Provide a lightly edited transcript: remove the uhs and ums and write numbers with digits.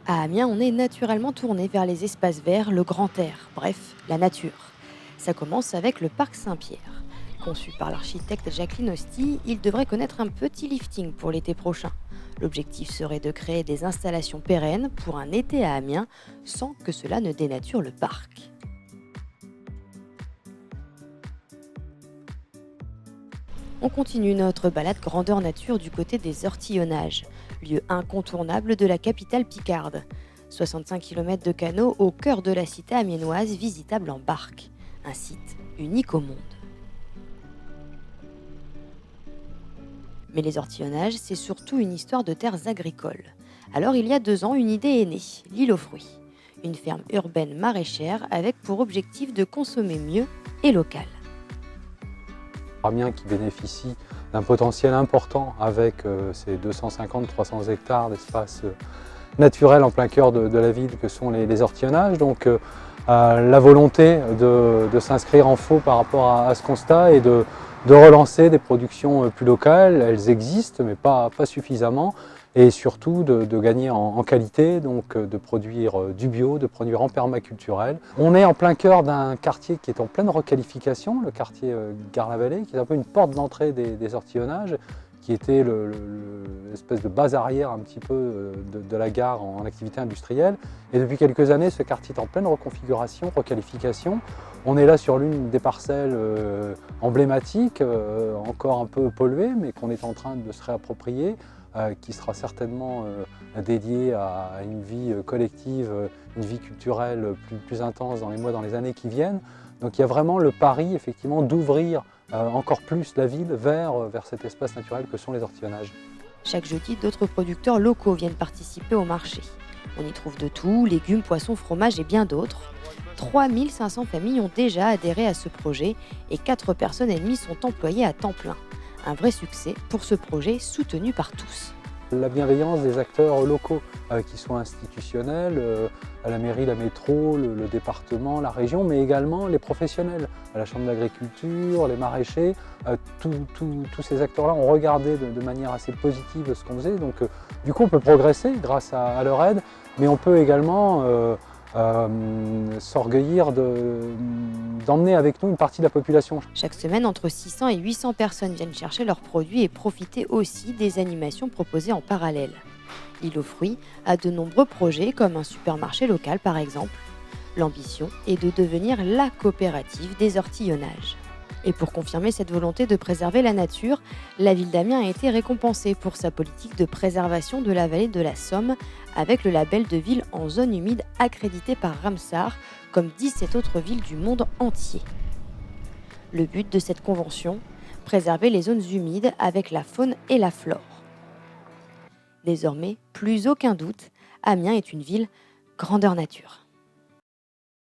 À Amiens, on est naturellement tourné vers les espaces verts, le grand air, bref, la nature. Ça commence avec le parc Saint-Pierre. Conçu par l'architecte Jacqueline Hosty, il devrait connaître un petit lifting pour l'été prochain. L'objectif serait de créer des installations pérennes pour un été à Amiens sans que cela ne dénature le parc. On continue notre balade grandeur nature du côté des Ortillonnages, lieu incontournable de la capitale picarde. 65 km de canaux au cœur de la cité amiénoise visitable en barque. Un site unique au monde. Mais les Ortillonnages, c'est surtout une histoire de terres agricoles. Alors il y a 2 ans, une idée est née, l'île aux fruits. Une ferme urbaine maraîchère avec pour objectif de consommer mieux et local. Amiens qui bénéficie d'un potentiel important avec ses 250-300 hectares d'espace naturel en plein cœur de la ville que sont les ortillonnages. Donc la volonté de s'inscrire en faux par rapport à ce constat et de relancer des productions plus locales. Elles existent mais pas suffisamment. Et surtout de gagner en qualité, donc de produire du bio, de produire en permaculturel. On est en plein cœur d'un quartier qui est en pleine requalification, le quartier Gare-la-Vallée, qui est un peu une porte d'entrée des ortillonnages, qui était l'espèce de base arrière un petit peu de la gare en activité industrielle. Et depuis quelques années, ce quartier est en pleine reconfiguration, requalification. On est là sur l'une des parcelles emblématiques, encore un peu polluées, mais qu'on est en train de se réapproprier. Qui sera certainement dédié à une vie collective, une vie culturelle plus intense dans les années qui viennent. Donc il y a vraiment le pari effectivement d'ouvrir encore plus la ville vers cet espace naturel que sont les ortillonnages. Chaque jeudi, d'autres producteurs locaux viennent participer au marché. On y trouve de tout, légumes, poissons, fromages et bien d'autres. 3500 familles ont déjà adhéré à ce projet et 4,5 personnes sont employées à temps plein. Un vrai succès pour ce projet soutenu par tous. La bienveillance des acteurs locaux, qui soient institutionnels, à la mairie, la métro, le département, la région, mais également les professionnels, à la chambre d'agriculture, les maraîchers, tous ces acteurs-là ont regardé de manière assez positive ce qu'on faisait. Donc du coup on peut progresser grâce à leur aide, mais on peut également s'orgueillir d'emmener avec nous une partie de la population. Chaque semaine, entre 600 et 800 personnes viennent chercher leurs produits et profiter aussi des animations proposées en parallèle. L'île aux fruits a de nombreux projets, comme un supermarché local par exemple. L'ambition est de devenir la coopérative des ortillonnages. Et pour confirmer cette volonté de préserver la nature, la ville d'Amiens a été récompensée pour sa politique de préservation de la vallée de la Somme avec le label de ville en zone humide accrédité par Ramsar, comme 17 autres villes du monde entier. Le but de cette convention, préserver les zones humides avec la faune et la flore. Désormais, plus aucun doute, Amiens est une ville grandeur nature.